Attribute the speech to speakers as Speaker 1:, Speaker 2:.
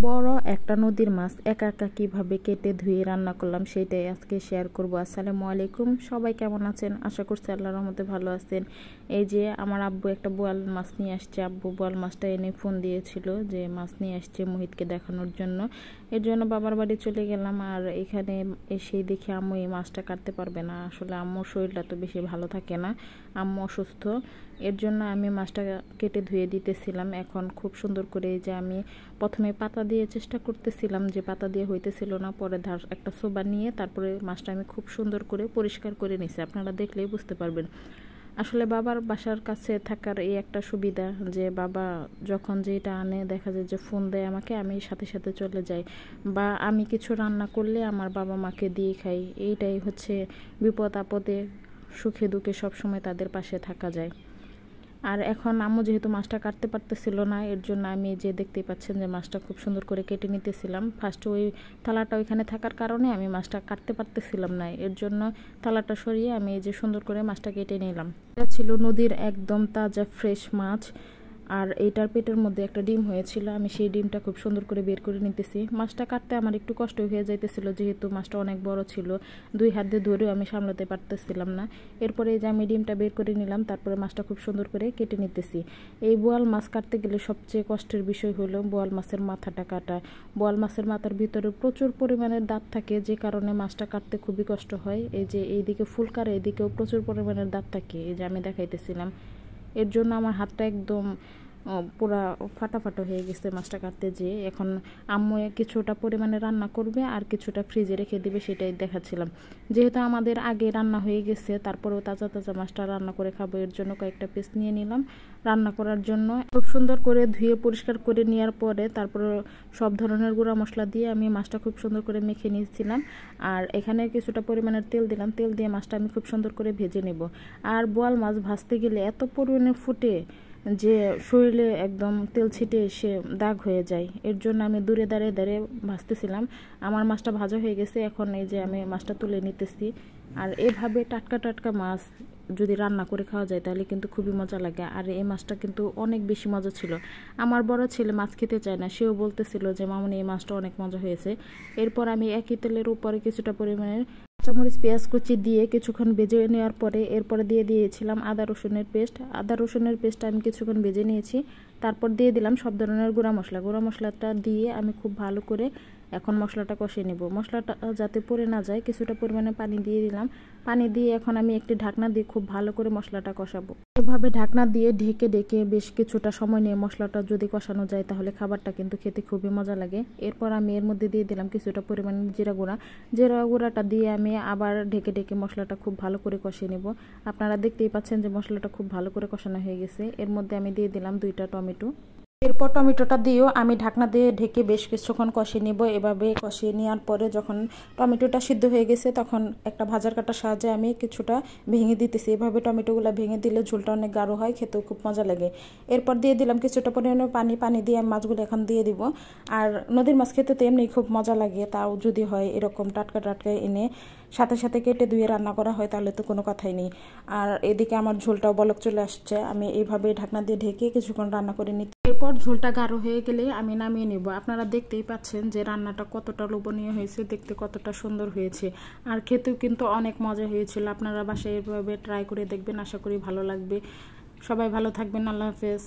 Speaker 1: বড় একটা নদীর মাছ একা একা কিভাবে কেটে ধুয়ে রান্না করলাম সেটাই আজকে শেয়ার করব। আসসালামু আলাইকুম, সবাই কেমন আছেন? আশা করছি আল্লাহর রহমতে ভালো আছেন। এই যে আমার আব্বু একটা বোয়াল মাছ নিয়ে আসছে। আব্বু বোয়াল মাছটা এনে ফোন দিয়েছিল যে মাছ নিয়ে আসছে মোহিতকে দেখানোর জন্য। এর জন্য বাবার বাড়ি চলে গেলাম। আর এখানে এসেই দেখি আম্মু এই মাছটা কাটতে পারবে না। আসলে আম্মুর শরীরটা তো বেশি ভালো থাকে না, আম্মু অসুস্থ। এর জন্য আমি মাছটা কেটে ধুয়ে দিতেছিলাম। এখন খুব সুন্দর করে যে আমি প্রথমে পাতা দিয়ে চেষ্টা করতেছিলাম, যে পাতা দিয়ে হইতেছিল না, পরে একটা সোবা নিয়ে তারপরে মাছটা আমি খুব সুন্দর করে পরিষ্কার করে নিছি। আপনারা দেখলেই বুঝতে পারবেন। আসলে বাবার বাসার কাছে থাকার এই একটা সুবিধা যে বাবা যখন যেটা আনে দেখা যায় যে ফোন দেয় আমাকে, আমি সাথে সাথে চলে যাই, বা আমি কিছু রান্না করলে আমার বাবা মাকে দিয়ে খাই। এইটাই হচ্ছে বিপদ আপদে সুখে দুঃখে সবসময় তাদের পাশে থাকা যায়। আর এখন আম্মু যেহেতু মাছটা কাটতে পারতেছিল না, এর জন্য আমি যে দেখতেই পাচ্ছেন যে মাছটা খুব সুন্দর করে কেটে নিতেছিলাম। ফার্স্টে ওই থালাটা ওইখানে থাকার কারণে আমি মাছটা কাটতে পারতেছিলাম না, এর জন্য থালাটা সরিয়ে আমি এই যে সুন্দর করে মাছটা কেটে নিলাম। এটা ছিল নদীর একদম তাজা ফ্রেশ মাছ। আর এইটার পেটের মধ্যে একটা ডিম হয়েছিল, আমি সেই ডিমটা খুব সুন্দর করে বের করে নিতেছি। মাছটা কাটতে আমার একটু কষ্ট হয়ে যাইতেছিল, যেহেতু মাছটা অনেক বড় ছিল, দুই হাত দিয়ে ধরেও আমি সামলাতে পারতেছিলাম না। এরপরে এই যে আমি ডিমটা বের করে নিলাম, তারপরে মাছটা খুব সুন্দর করে কেটে নিতেছি। এই বোয়াল মাছ কাটতে গেলে সবচেয়ে কষ্টের বিষয় হলো বোয়াল মাছের মাথাটা কাটা। বোয়াল মাছের মাথার ভিতরে প্রচুর পরিমাণের দাঁত থাকে, যে কারণে মাছটা কাটতে খুবই কষ্ট হয়। এই যে এইদিকে ফুলকার, এইদিকেও প্রচুর পরিমাণের দাঁত থাকে, এই যে আমি দেখাইতেছিলাম। এর জন্য আমার হাতটা একদম পুরা ফাটাফাটা হয়ে গেছে মাছটা কাটতে যেয়ে। এখন আম্মু কিছুটা পরিমাণে রান্না করবে আর কিছুটা ফ্রিজে রেখে দিবে, সেটাই দেখাচ্ছিলাম। যেহেতু আমাদের আগে রান্না হয়ে গেছে, তারপরেও তাজা তাজা মাছটা রান্না করে খাবো, এর জন্য কয়েকটা পিস নিয়ে নিলাম রান্না করার জন্য। খুব সুন্দর করে ধুয়ে পরিষ্কার করে নেওয়ার পরে তারপরে সব ধরনের গুঁড়া মশলা দিয়ে আমি মাছটা খুব সুন্দর করে মেখে নিয়েছিলাম। আর এখানে কিছুটা পরিমাণের তেল দিলাম, তেল দিয়ে মাছটা আমি খুব সুন্দর করে ভেজে নেব। আর বোয়াল মাছ ভাজতে গেলে এত পরিমাণে ফুটে যে শরীরে একদম তেল ছিটে এসে দাগ হয়ে যায়। এর জন্য আমি দূরে দাঁড়িয়ে দাঁড়িয়ে ভাজতেছিলাম। আমার মাছটা ভাজা হয়ে গেছে, এখন এই যে আমি মাছটা তুলে নিতেছি। আর এভাবে টাটকা টাটকা মাছ যদি রান্না করে খাওয়া যায় তাহলে কিন্তু খুবই মজা লাগে। আর এই মাছটা কিন্তু অনেক বেশি মজা ছিল। আমার বড় ছেলে মাছ খেতে চায় না, সেও বলতেছিল যে মামুনি এই মাছটা অনেক মজা হয়েছে। এরপর আমি একই তেলের উপরে কিছুটা পরিমাণে কাঁচামরিচ পেঁয়াজ কুচি দিয়ে কিছুক্ষণ ভেজে নেওয়ার পরে এরপরে দিয়ে দিয়েছিলাম আদা রসুনের পেস্ট। আদা রসুনের পেস্টটা আমি কিছুক্ষণ ভেজে নিয়েছি। তারপর দিয়ে দিলাম সব ধরনের গুঁড়া মশলা। গুঁড়া মশলাটা দিয়ে আমি খুব ভালো করে এখন মশলাটা কষিয়ে নেব। মশলাটা যাতে পুড়ে না যায় কিছুটা পরিমাণে পানি দিয়ে দিলাম। পানি দিয়ে এখন আমি একটি ঢাকনা দিয়ে খুব ভালো করে মশলাটা কষাবো। এভাবে ঢাকনা দিয়ে ঢেকে ঢেকে বেশ কিছুটা সময় নিয়ে মশলাটা যদি কষানো যায় তাহলে খাবারটা কিন্তু খেতে খুবই মজা লাগে। এরপর আমি এর মধ্যে দিয়ে দিলাম কিছুটা পরিমাণে জিরা গুঁড়া। জিরা গুঁড়াটা দিয়ে আমি আবার ঢেকে ঢেকে মশলাটা খুব ভালো করে কষিয়ে নেব। আপনারা দেখতেই পাচ্ছেন যে মশলাটা খুব ভালো করে কষানো হয়ে গেছে। এর মধ্যে আমি দিয়ে দিলাম 2টা টমেটো। এরপর টমেটোটা দিয়েও আমি ঢাকনা দিয়ে ঢেকে বেশ কিছুক্ষণ কষিয়ে নেব। এভাবে কষিয়ে নেওয়ার পরে যখন টমেটোটা সিদ্ধ হয়ে গেছে তখন একটা ভাজার কাঁটার সাহায্যে আমি কিছুটা ভেঙে দিতেছি। এভাবে টমেটোগুলো ভেঙে দিলে ঝোলটা অনেক গাঢ় হয়, খেতেও খুব মজা লাগে। এরপর দিয়ে দিলাম কিছুটা পরিমাণে পানি দিয়ে আমি মাছগুলো এখন দিয়ে দিব। আর নদীর মাছ খেতে তো এমনি খুব মজা লাগে, তাও যদি হয় এরকম টাটকা টাটকা এনে সাথে সাথে কেটে ধুয়ে রান্না করা হয় তাহলে তো কোনো কথাই নেই। আর এদিকে আমার ঝোলটাও বলক চলে আসছে। আমি এইভাবে ঢাকনা দিয়ে ঢেকে কিছুক্ষণ রান্না করে নিতে, এরপর ঝোলটা গাঢ় হয়ে গেলে আমি নামিয়ে নেব। আপনারা দেখতেই পাচ্ছেন যে রান্নাটা কতটা লোভনীয় হয়েছে, দেখতে কতটা সুন্দর হয়েছে, আর খেতেও কিন্তু অনেক মজা হয়েছিল। আপনারা বাসায় এভাবে ট্রাই করে দেখবেন, আশা করি ভালো লাগবে। সবাই ভালো থাকবেন, আল্লাহ হাফেজ।